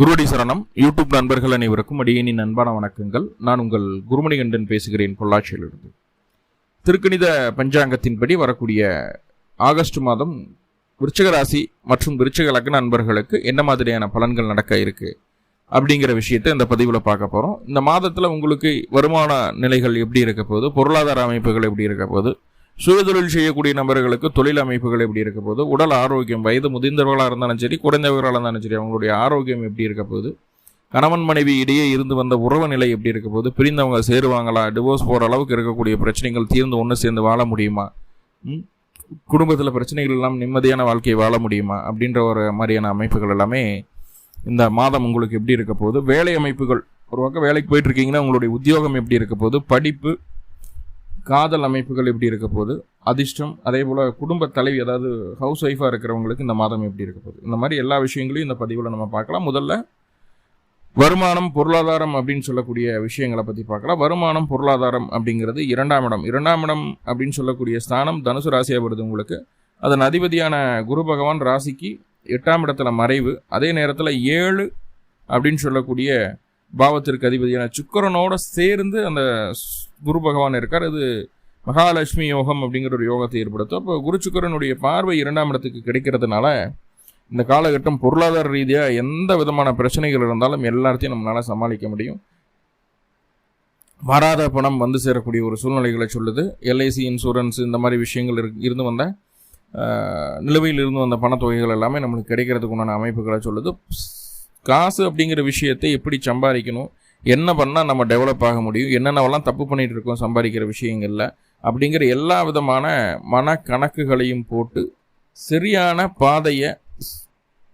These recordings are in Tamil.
குருவடி சரணம். யூடியூப் நண்பர்கள் அனைவருக்கும் அடியேனின் அன்பான வணக்கங்கள். நான் உங்கள் குருமணிகண்டன் பேசுகிறேன், பொள்ளாச்சியிலிருந்து. திருக்கணித பஞ்சாங்கத்தின்படி வரக்கூடிய ஆகஸ்ட் மாதம் விருச்சிக ராசி மற்றும் விருச்சிக லக்ன நண்பர்களுக்கு என்ன மாதிரியான பலன்கள் நடக்க இருக்கு அப்படிங்கிற விஷயத்தை இந்த பதிவில் பார்க்க போகிறோம். இந்த மாதத்தில் உங்களுக்கு வருமான நிலைகள் எப்படி இருக்க போகுது, பொருளாதார அமைப்புகள் எப்படி இருக்க போகுது, சுயதொழில் செய்யக்கூடிய நபர்களுக்கு தொழில் அமைப்புகள் எப்படி இருக்க போகுது, உடல் ஆரோக்கியம், வயது முதிர்ந்தவர்களாக இருந்தாலும் சரி குறைந்தவர்களாக இருந்தாலும் சரி அவங்களுடைய ஆரோக்கியம் எப்படி இருக்க போகுது, கணவன் மனைவி இடையே இருந்து வந்த உறவு நிலை எப்படி இருக்க போகுது, பிரிந்தவங்க சேருவாங்களா, டிவோர்ஸ் போகிற அளவுக்கு இருக்கக்கூடிய பிரச்சனைகள் தீர்ந்து ஒன்று சேர்ந்து வாழ முடியுமா, குடும்பத்தில் பிரச்சனைகள் எல்லாம் நிம்மதியான வாழ்க்கையை வாழ முடியுமா அப்படின்ற ஒரு மாதிரியான அமைப்புகள் எல்லாமே இந்த மாதம் உங்களுக்கு எப்படி இருக்க போகுது. வேலை அமைப்புகள், ஒரு பக்கம் வேலைக்கு போயிட்டு இருக்கீங்கன்னா உங்களுடைய உத்தியோகம் எப்படி இருக்க போகுது, படிப்பு, காதல் அமைப்புகள் எப்படி இருக்க போகுது, அதிர்ஷ்டம், அதே போல் குடும்ப தலைவி அதாவது ஹவுஸ் ஒய்ஃபாக இருக்கிறவங்களுக்கு இந்த மாதம் எப்படி இருக்க போகுது, இந்த மாதிரி எல்லா விஷயங்களையும் இந்த பதிவில் நம்ம பார்க்கலாம். முதல்ல வருமானம் பொருளாதாரம் அப்படின்னு சொல்லக்கூடிய விஷயங்களை பற்றி பார்க்கலாம். வருமானம் பொருளாதாரம் அப்படிங்கிறது இரண்டாம் இடம் அப்படின்னு சொல்லக்கூடிய ஸ்தானம் தனுசு ராசியாக வருது உங்களுக்கு. அதன் அதிபதியான குரு பகவான் ராசிக்கு 8ஆம் இடத்துல மறைவு, அதே நேரத்தில் 7 அப்படின்னு சொல்லக்கூடிய பாவத்திற்கு அதிபதியான சுக்கிரனோட சேர்ந்து அந்த குரு பகவான் இருக்கார். அது மகாலட்சுமி யோகம் அப்படிங்கிற ஒரு யோகத்தை ஏற்படுத்தும். அப்போ குரு சுக்கிரனுடைய பார்வை 2ஆம் இடத்துக்கு கிடைக்கிறதுனால இந்த காலகட்டம் பொருளாதார ரீதியாக எந்த விதமான பிரச்சனைகள் இருந்தாலும் எல்லாத்தையும் நம்மளால சமாளிக்க முடியும். வராத பணம் வந்து சேரக்கூடிய ஒரு சூழ்நிலைகளை சொல்லுது. எல்ஐசி இன்சூரன்ஸ் இந்த மாதிரி விஷயங்கள் இருந்து வந்த நிலுவையில் இருந்து வந்த பணத்தொகைகள் எல்லாமே நம்மளுக்கு கிடைக்கிறதுக்கு உண்டான அமைப்புகளை சொல்லுது. காசு அப்படிங்கிற விஷயத்தை எப்படி சம்பாதிக்கணும், என்ன பண்ணால் நம்ம டெவலப் ஆக முடியும், என்னென்னவெல்லாம் தப்பு பண்ணிகிட்டு இருக்கோம் சம்பாதிக்கிற விஷயங்களில் அப்படிங்கிற எல்லா விதமான மன கணக்குகளையும் போட்டு சரியான பாதையை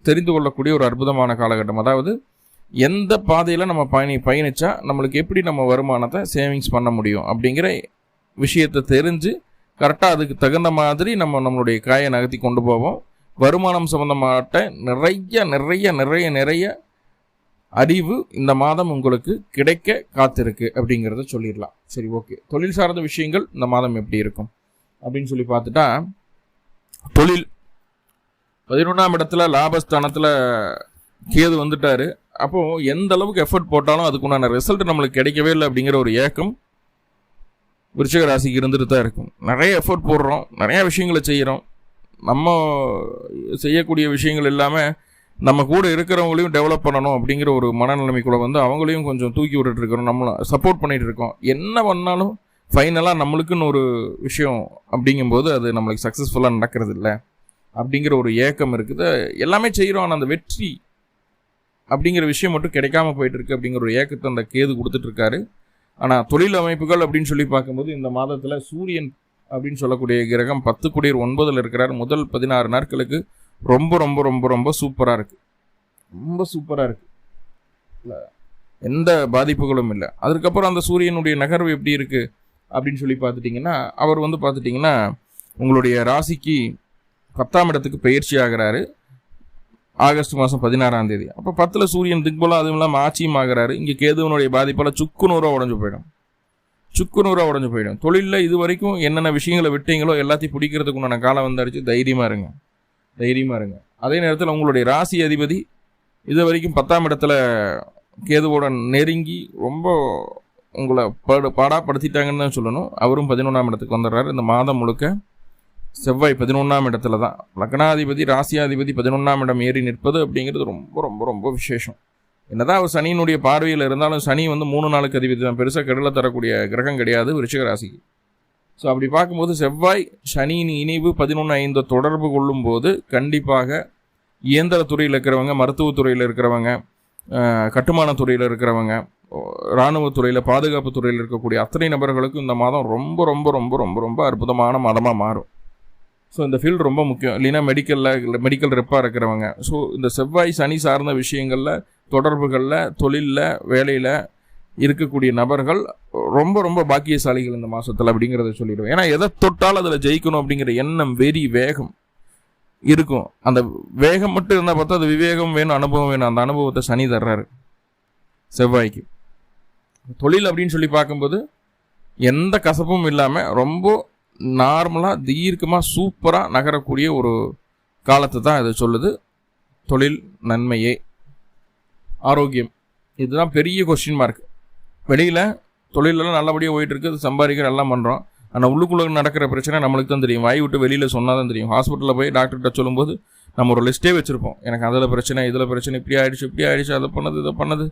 தெரிந்து கொள்ளக்கூடிய ஒரு அற்புதமான காலகட்டம். அதாவது எந்த பாதையில் நம்ம பயணித்தா நம்மளுக்கு எப்படி நம்ம வருமானத்தை சேவிங்ஸ் பண்ண முடியும் அப்படிங்கிற விஷயத்தை தெரிஞ்சு கரெக்டாக அதுக்கு தகுந்த மாதிரி நம்மளுடைய காயை நகர்த்தி கொண்டு போவோம். வருமானம் சம்பந்தமாட்ட நிறைய அறிவு இந்த மாதம் உங்களுக்கு கிடைக்க காத்திருக்கு அப்படிங்கிறத சொல்லிடலாம். சரி, ஓகே. தொழில் சார்ந்த விஷயங்கள் இந்த மாதம் எப்படி இருக்கும் அப்படின்னு சொல்லி பார்த்துட்டா, தொழில் 11ஆம் இடத்துல லாபஸ்தானத்தில் கேது வந்துட்டாரு. அப்போது எந்த அளவுக்கு எஃபர்ட் போட்டாலும் அதுக்குண்டான ரிசல்ட் நம்மளுக்கு கிடைக்கவே இல்லை அப்படிங்கிற ஒரு ஏக்கம் விருச்சிக ராசிக்கு இருந்துட்டு தான் இருக்கும். நிறைய எஃபர்ட் போடுறோம், நிறையா விஷயங்களை செய்கிறோம். நம்ம செய்யக்கூடிய விஷயங்கள் இல்லாமல் நம்ம கூட இருக்கிறவங்களையும் டெவலப் பண்ணணும் அப்படிங்கிற ஒரு மனநிலைமைக்குள்ளே வந்து அவங்களையும் கொஞ்சம் தூக்கி விட்டுட்டு இருக்கிறோம், நம்மளை சப்போர்ட் பண்ணிகிட்டு இருக்கோம். என்ன பண்ணாலும் ஃபைனலாக நம்மளுக்குன்னு ஒரு விஷயம் அப்படிங்கும்போது அது நம்மளுக்கு சக்ஸஸ்ஃபுல்லாக நடக்கிறது இல்லை அப்படிங்கிற ஒரு ஏக்கம் இருக்குது. எல்லாமே செய்கிறோம், ஆனால் அந்த வெற்றி அப்படிங்கிற விஷயம் மட்டும் கிடைக்காம போயிட்டு இருக்கு அப்படிங்கிற ஒரு ஏக்கத்தை அந்த கேது கொடுத்துட்ருக்காரு. ஆனால் தொழில் அமைப்புகள் அப்படின்னு சொல்லி பார்க்கும்போது இந்த மாதத்தில் சூரியன் அப்படின்னு சொல்லக்கூடிய கிரகம் 10 குடியர் 9 இருக்கிறார். முதல் 16 நாட்களுக்கு ரொம்ப ரொம்ப ரொம்ப ரொம்ப சூப்பராக இருக்குது, ரொம்ப சூப்பராக இருக்குது, எந்த பாதிப்புகளும் இல்லை. அதுக்கப்புறம் அந்த சூரியனுடைய நகர்வு எப்படி இருக்குது அப்படின்னு சொல்லி பார்த்துட்டிங்கன்னா, அவர் வந்து பார்த்துட்டிங்கன்னா உங்களுடைய ராசிக்கு 10ஆம் இடத்துக்கு பயிற்சி ஆகிறாரு ஆகஸ்ட் மாதம் 16ஆம் தேதி. அப்போ 10ல் சூரியன் திக்பலம், அதுவும் இல்லாமல் ஆட்சியும் ஆகிறாரு. இங்கே கேதுவனுடைய பாதிப்பால் சுக்குநூறாக உடஞ்சு போயிடும். தொழிலில் இது வரைக்கும் என்னென்ன விஷயங்களை விட்டீங்களோ எல்லாத்தையும் பிடிக்கிறதுக்கு உண்டான காலம் வந்தாச்சு. தைரியமாக இருங்க. அதே நேரத்தில் உங்களுடைய ராசி அதிபதி இது வரைக்கும் 10ஆம் இடத்துல கேதுவோட நெருங்கி ரொம்ப உங்களை பாடாப்படுத்திட்டாங்கன்னு தான் சொல்லணும். அவரும் 11ஆம் இடத்துக்கு வந்துடுறாரு. இந்த மாதம் முழுக்க செவ்வாய் 11ஆம் இடத்துல தான். லக்னாதிபதி ராசியாதிபதி 11ஆம் இடம் ஏறி நிற்பது அப்படிங்கிறது ரொம்ப ரொம்ப ரொம்ப விசேஷம். என்னதான் அவர் சனியினுடைய பார்வையில் இருந்தாலும் சனி வந்து 3 நாளுக்கு அதிபதி தான், பெருசாக கெடுதலை தரக்கூடிய கிரகம் கிடையாது விருச்சிக ராசிக்கு. ஸோ அப்படி பார்க்கும்போது செவ்வாய் சனியின் இணைவு 11-5 தொடர்பு கொள்ளும்போது கண்டிப்பாக இயந்திர துறையில் இருக்கிறவங்க, மருத்துவத்துறையில் இருக்கிறவங்க, கட்டுமான துறையில் இருக்கிறவங்க, இராணுவத்துறையில், பாதுகாப்பு துறையில் இருக்கக்கூடிய அத்தனை நபர்களுக்கும் இந்த மாதம் ரொம்ப ரொம்ப ரொம்ப ரொம்ப ரொம்ப அற்புதமான மாதமாக மாறும். ஸோ இந்த ஃபீல்டு ரொம்ப முக்கியம். இல்லைன்னா மெடிக்கல் ரெப்பாக இருக்கிறவங்க. ஸோ இந்த செவ்வாய் சனி சார்ந்த விஷயங்களில், தொடர்புகளில், தொழிலில், வேலையில் இருக்கக்கூடிய நபர்கள் ரொம்ப ரொம்ப பாக்கியசாலிகள் இந்த மாதத்தில் அப்படிங்கிறத சொல்லிடுவேன். ஏன்னா எதை தொட்டாலும் அதில் ஜெயிக்கணும் அப்படிங்கிற எண்ணம், வெறி, வேகம் இருக்கும். அந்த வேகம் மட்டும் இருந்தால் பார்த்தா அது விவேகம் வேணும், அனுபவம் வேணும். அந்த அனுபவத்தை சனி தர்றாரு செவ்வாய்க்கு. தொழில் அப்படின்னு சொல்லி பார்க்கும்போது எந்த கசப்பும் இல்லாமல் ரொம்ப நார்மலாக தீர்க்கமாக சூப்பராக நகரக்கூடிய ஒரு காலத்தை தான் இதை சொல்லுது. தொழில் நன்மையே. ஆரோக்கியம், இதுதான் பெரிய கொஸ்டின் மார்க். வெளியில் தொழிலெல்லாம் நல்லபடியாக போயிட்டு இருக்குது, சம்பாதிக்கிற எல்லாம் பண்ணுறோம். ஆனால் உள்ளுக்குள்ளே நடக்கிற பிரச்சனை நம்மளுக்கு தான் தெரியும். வாய் விட்டு வெளியில் சொன்னால் தான் தெரியும். ஹாஸ்பிட்டலில் போய் டாக்டர்கிட்ட சொல்லும்போது நம்ம ஒரு லிஸ்ட்டே வச்சுருப்போம். எனக்கு அதில் பிரச்சனை, இதில் பிரச்சனை, இப்படி ஆகிடுச்சு, அதை பண்ணது, இதை பண்ணது,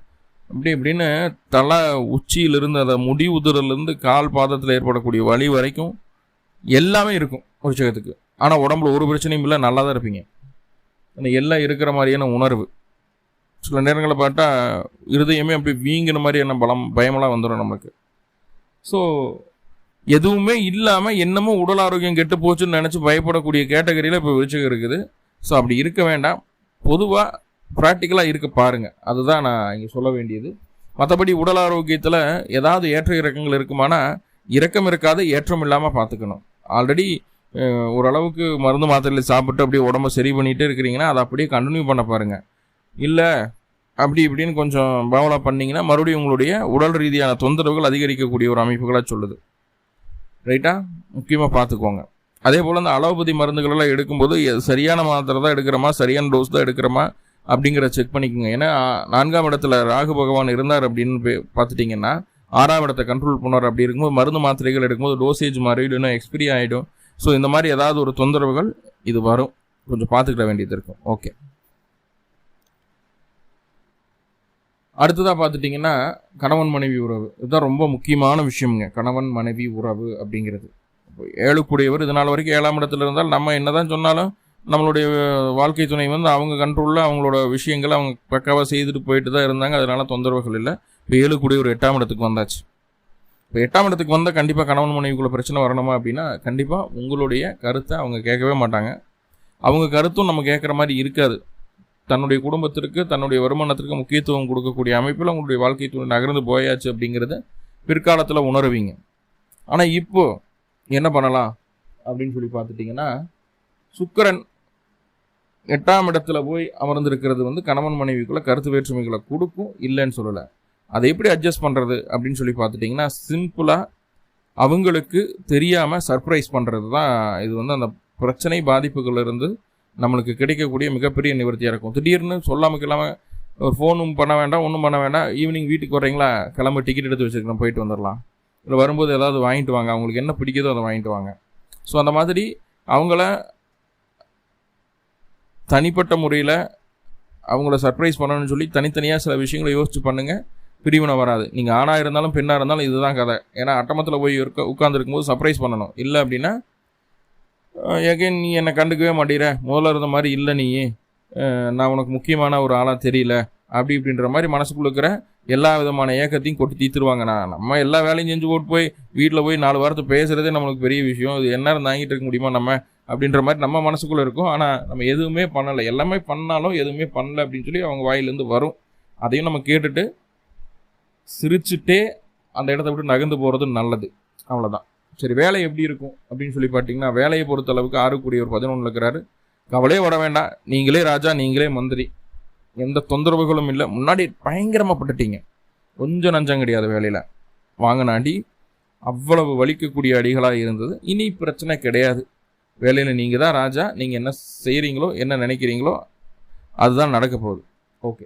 இப்படின்னு தலை உச்சியிலிருந்து அதை முடி உதிரிலிருந்து கால் பாதத்தில் ஏற்படக்கூடிய வலி வரைக்கும் எல்லாமே இருக்கும் ஒரு விஷயத்துக்கு. ஆனால் உடம்புல ஒரு பிரச்சனையும் இல்லை, நல்லா தான் இருப்பீங்க. ஆனால் எல்லாம் இருக்கிற மாதிரியான உணர்வு சில நேரங்களில் பார்த்தா இருதயமே அப்படி வீங்கின மாதிரியான பயமெல்லாம் வந்துடும் நமக்கு. ஸோ எதுவுமே இல்லாமல் என்னமோ உடல் ஆரோக்கியம் கெட்டு போச்சுன்னு நினச்சி பயப்படக்கூடிய கேட்டகரியில் இப்போ விருச்சிகம் இருக்குது. ஸோ அப்படி இருக்க வேண்டாம், பொதுவாக ப்ராக்டிக்கலாக இருக்க பாருங்கள். அதுதான் நான் இங்கே சொல்ல வேண்டியது. மற்றபடி உடல் ஆரோக்கியத்தில் ஏதாவது ஏற்ற இறக்கங்கள் இருக்குமானா இறக்கம் இருக்காது, ஏற்றம் இல்லாமல் பார்த்துக்கணும். ஆல்ரெடி ஓரளவுக்கு மருந்து மாத்திரையில் சாப்பிட்டு அப்படியே உடம்ப சரி பண்ணிகிட்டே இருக்கிறீங்கன்னா அதை அப்படியே கண்டினியூ பண்ண பாருங்கள். இல்லை அப்படி இப்படின்னு கொஞ்சம் பாவலா பண்ணிங்கன்னா மறுபடியும் உங்களுடைய உடல் ரீதியான தொந்தரவுகள் அதிகரிக்கக்கூடிய ஒரு அமைப்புகளாக சொல்லுது. ரைட்டா? முக்கியமாக பார்த்துக்கோங்க. அதே போல் அந்த அலோபதி மருந்துகளெல்லாம் எடுக்கும்போது சரியான மாத்திரை தான் எடுக்கிறோமா, சரியான டோஸ் தான் எடுக்கிறோமா அப்படிங்கிற செக் பண்ணிக்கோங்க. ஏன்னா 4ஆம் இடத்துல ராகு பகவான் இருந்தார் அப்படின்னு பார்த்துட்டிங்கன்னா 6ஆம் இடத்தை கண்ட்ரோல் பண்ணுவார். அப்படி இருக்கும்போது மருந்து மாத்திரைகள் எடுக்கும்போது டோசேஜ் மாறிடும், இன்னும் எக்ஸ்பிரி ஆகிடும். ஸோ இந்த மாதிரி ஏதாவது ஒரு தொந்தரவுகள் இது வரும், கொஞ்சம் பார்த்துக்கிட வேண்டியது இருக்கும். ஓகே, அடுத்ததாக பார்த்துட்டிங்கன்னா கணவன் மனைவி உறவு. இதுதான் ரொம்ப முக்கியமான விஷயம்ங்க. கணவன் மனைவி உறவு அப்படிங்கிறது 7 இது நாள் வரைக்கும் 7ஆம் இடத்துல இருந்தால் நம்ம என்ன தான் சொன்னாலும் நம்மளுடைய வாழ்க்கை துணை வந்து அவங்க கண்ட்ரோலில் அவங்களோட விஷயங்களை அவங்க பக்காவாக செய்துட்டு போயிட்டு தான் இருந்தாங்க. அதனால தொந்தரவுகள் இல்லை. இப்போ 7 8ஆம் இடத்துக்கு வந்தாச்சு. இப்போ 8ஆம் இடத்துக்கு வந்தால் கண்டிப்பாக கணவன் மனைவிக்குள்ள பிரச்சனை வரணுமா அப்படின்னா கண்டிப்பாக உங்களுடைய கருத்தை அவங்க கேட்கவே மாட்டாங்க. அவங்க கருத்தும் நம்ம கேட்குற மாதிரி இருக்காது. தன்னுடைய குடும்பத்திற்கு தன்னுடைய வருமானத்திற்கு முக்கியத்துவம் கொடுக்கக்கூடிய அமைப்பில் உங்களுடைய வாழ்க்கை துணை நகர்ந்து போயாச்சு அப்படிங்கிறத பிற்காலத்தில் உணருவீங்க. ஆனால் இப்போது என்ன பண்ணலாம் அப்படின்னு சொல்லி பார்த்துட்டிங்கன்னா, சுக்கிரன் 8ஆம் இடத்துல போய் அமர்ந்திருக்கிறது வந்து கணவன் மனைவிக்குள்ள கருத்து வேற்றுமைகளை கொடுக்கும், இல்லைன்னு சொல்லலை. அதை எப்படி அட்ஜஸ்ட் பண்ணுறது அப்படின்னு சொல்லி பார்த்துட்டிங்கன்னா, சிம்பிளாக அவங்களுக்கு தெரியாமல் சர்ப்ரைஸ் பண்ணுறது தான் இது வந்து அந்த பிரச்சனை பாதிப்புகளிலிருந்து நம்மளுக்கு கிடைக்கக்கூடிய மிகப்பெரிய நிவர்த்தியாக இருக்கும். திடீர்னு சொல்லாமல் ஒரு ஃபோனும் பண்ண வேண்டாம், ஒன்றும் பண்ண வேண்டாம். ஈவினிங் வீட்டுக்கு வரீங்களா, கிளம்ப டிக்கெட் எடுத்து வச்சுருக்கணும், போயிட்டு வந்துடலாம். இல்லை வரும்போது ஏதாவது வாங்கிட்டு வாங்க, அவங்களுக்கு என்ன பிடிக்குதோ அதை வாங்கிட்டு வாங்க. ஸோ அந்த மாதிரி அவங்கள தனிப்பட்ட முறையில் அவங்கள சர்ப்ரைஸ் பண்ணணும்னு சொல்லி தனித்தனியாக சில விஷயங்களை யோசிச்சு பண்ணுங்கள். பிரிவினை வராது. நீங்கள் ஆணாக இருந்தாலும் பெண்ணாக இருந்தாலும் இதுதான் கதை. ஏன்னா அட்டமத்தில் போய் உட்காந்துருக்கும்போது சர்ப்ரைஸ் பண்ணணும். இல்லை அப்படின்னா ஏகேன் நீ என்னை கண்டுக்கவே மாட்டேற, முதல்ல இருந்த மாதிரி இல்லை, நீ நான் உனக்கு முக்கியமான ஒரு ஆளாக தெரியல, அப்படி இப்படின்ற மாதிரி மனசுக்குள்ள இருக்கிற எல்லா விதமான ஏக்கத்தையும் கொட்டி தீத்துருவாங்க. நம்ம எல்லா வேலையும் செஞ்சு போட்டு போய் வீட்டில் போய் 4 வாரத்தை பேசுகிறதே நம்மளுக்கு பெரிய விஷயம். இது என்ன தாங்கிட்டு இருக்க முடியுமா நம்ம அப்படின்ற மாதிரி நம்ம மனசுக்குள்ளே இருக்கும். ஆனால் நம்ம எதுவுமே பண்ணலை, எல்லாமே பண்ணாலும் எதுவுமே பண்ணலை அப்படின்னு சொல்லி அவங்க வாயிலேருந்து வரும். அதையும் நம்ம கேட்டுட்டு சிரிச்சுட்டே அந்த இடத்த விட்டு நகர்ந்து போகிறது நல்லது. அவ்வளோதான். சரி, வேலை எப்படி இருக்கும் அப்படின்னு சொல்லி பார்த்தீங்கன்னா, வேலையை பொறுத்த அளவுக்கு 6 11 இருக்கிறாரு. கவலையே வர வேண்டாம். நீங்களே ராஜா, நீங்களே மந்திரி, எந்த தொந்தரவுகளும் இல்லை. முன்னாடி பயங்கரமாக பட்டுட்டீங்க, கொஞ்சம் நஞ்சம் கிடையாது. வேலையில் வாங்கின அடி அவ்வளவு வலிக்கக்கூடிய அடிகளாக இருந்தது. இனி பிரச்சனை கிடையாது. வேலையில் நீங்கள் தான் ராஜா. நீங்கள் என்ன செய்கிறீங்களோ, என்ன நினைக்கிறீங்களோ அதுதான் நடக்க போகுது. ஓகே,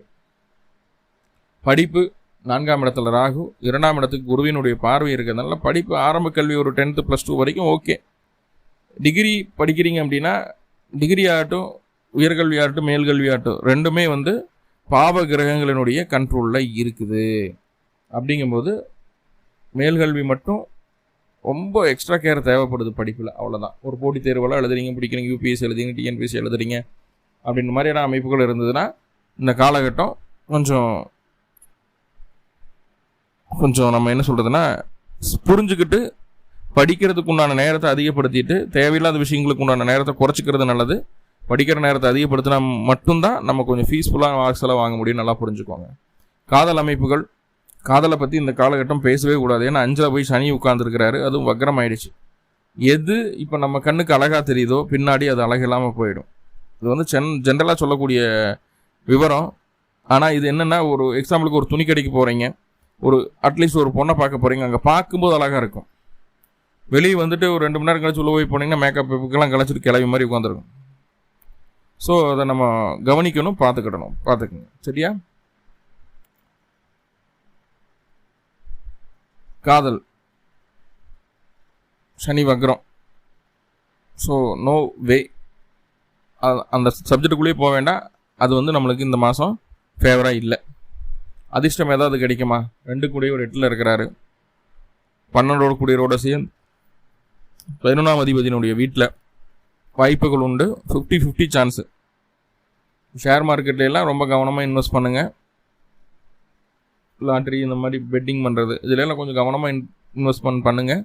படிப்பு 4ஆம் இடத்துல ராகு, 2ஆம் இடத்துக்கு குருவினுடைய பார்வை இருக்கிறதுனால படிப்பு ஆரம்ப கல்வி ஒரு 10th +2 வரைக்கும் ஓகே. டிகிரி படிக்கிறீங்க அப்படின்னா டிகிரி ஆகட்டும், உயர்கல்வி ஆகட்டும், மேல்கல்வி ஆகட்டும், ரெண்டுமே வந்து பாவ கிரகங்களினுடைய கண்ட்ரோலில் இருக்குது. அப்படிங்கும்போது மேல்கல்வி மட்டும் ரொம்ப எக்ஸ்ட்ரா கேர் தேவைப்படுது படிப்பில். அவ்வளோதான். ஒரு போட்டித் தேர்வெல்லாம் எழுதுறீங்க, பிடிக்கிறீங்க, யூபிஎஸ்சி எழுதுறீங்க, டிஎன்பிஎஸ்சி எழுதுறீங்க அப்படின்ற மாதிரியான அமைப்புகள் இருந்ததுன்னா இந்த காலகட்டம் கொஞ்சம் நம்ம என்ன சொல்கிறதுனா புரிஞ்சுக்கிட்டு படிக்கிறதுக்கு உண்டான நேரத்தை அதிகப்படுத்திட்டு தேவையில்லாத விஷயங்களுக்கு உண்டான நேரத்தை குறைச்சிக்கிறது நல்லது. படிக்கிற நேரத்தை அதிகப்படுத்தினா மட்டும்தான் நம்ம கொஞ்சம் ஃபீஸ்ஃபுல்லாக மார்க்ஸெல்லாம் வாங்க முடியும். நல்லா புரிஞ்சுக்கோங்க. காதல் அமைப்புகள், காதலை பற்றி இந்த காலகட்டம் பேசவே கூடாது. ஏன்னா 5ல் போய் சனி உட்கார்ந்துருக்கிறாரு, அதுவும் வக்ரம் ஆயிடுச்சு. எது இப்போ நம்ம கண்ணுக்கு அழகாக தெரியுதோ பின்னாடி அது அழகில்லாமல் போயிடும். இது வந்து ஜென்ரலாக சொல்லக்கூடிய விவரம். ஆனால் இது என்னென்னா, ஒரு எக்ஸாம்பிளுக்கு ஒரு துணி கடைக்கு போகிறீங்க, ஒரு அட்லீஸ்ட் ஒரு பொண்ணை பார்க்க போகிறீங்க, அங்கே பார்க்கும்போது அழகாக இருக்கும். வெளியே வந்துட்டு ஒரு 2 மணி நேரம் கழிச்சு உள்ள போய் போனீங்கன்னா மேக்கப்புக்கெல்லாம் கழிச்சிட்டு கிளவி மாதிரி உட்காந்துருக்கும். ஸோ அதை நம்ம கவனிக்கணும், பார்த்துக்கிடணும். பார்த்துக்குங்க. சரியா? காதல், சனி வக்ரம். ஸோ நோ வே, அந்த சப்ஜெக்டுக்குள்ளேயே போக வேண்டாம். அது வந்து நம்மளுக்கு இந்த மாதம் ஃபேவராக இல்லை. அதிர்ஷ்டம் ஏதாவது கிடைக்குமா? 2 கூடிய ஒரு 8ல் இருக்கிறாரு. 12 கூடியரோட சேர்ந்து 11ஆம் அதிபதியினுடைய வீட்டில் வாய்ப்புகள் உண்டு. 50-50 சான்ஸு. ஷேர் மார்க்கெட்லாம் ரொம்ப கவனமாக இன்வெஸ்ட் பண்ணுங்கள். லாட்ரி இந்த மாதிரி பெட்டிங் பண்ணுறது இதிலெல்லாம் கொஞ்சம் கவனமாக இன்வெஸ்ட்மெண்ட் பண்ணுங்கள்.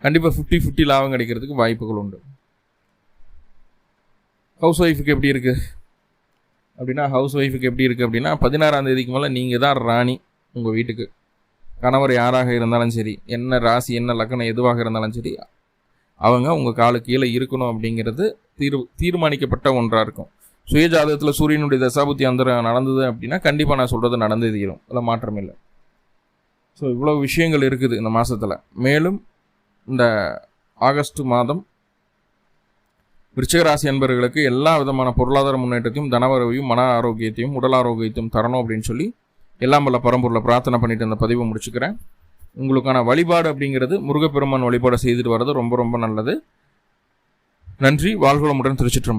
கண்டிப்பாக 50-50 லாபம் கிடைக்கிறதுக்கு வாய்ப்புகள் உண்டு. ஹவுஸ் ஒய்ஃபுக்கு எப்படி இருக்குது அப்படின்னா 16ஆம் தேதிக்கு மேலே நீங்கள் தான் ராணி உங்கள் வீட்டுக்கு. கணவர் யாராக இருந்தாலும் சரி, என்ன ராசி என்ன லக்னம் எதுவாக இருந்தாலும் சரி, அவங்க உங்கள் காலு கீழே இருக்கணும் அப்படிங்கிறது தீர்மானிக்கப்பட்ட ஒன்றாக இருக்கும். சுய ஜாதகத்தில் சூரியனுடைய தசாபுத்தி அந்தரம் நடந்தது அப்படின்னா கண்டிப்பாக நான் சொல்கிறது நடந்தே தீரும், அதில் மாற்றம் இல்லை. ஸோ இவ்வளோ விஷயங்கள் இருக்குது இந்த மாதத்தில். மேலும் இந்த ஆகஸ்ட் மாதம் விருச்சிக ராசி அன்பர்களுக்கு எல்லா விதமான பொருளாதார முன்னேற்றத்தையும், தனவரவையும், மன ஆரோக்கியத்தையும், உடல் ஆரோக்கியத்தையும் தரணும் அப்படின்னு சொல்லி எல்லாம் வல்ல பரம்பொருளை பிரார்த்தனை பண்ணிட்டு இந்த பதிவை முடிச்சுக்கிறேன். உங்களுக்கான வழிபாடு அப்படிங்கிறது முருகப்பெருமான் வழிபாடு செய்துட்டு வர்றது ரொம்ப ரொம்ப நல்லது. நன்றி. வாழ்வளமுடன். திருச்சிற்றம்பலம்.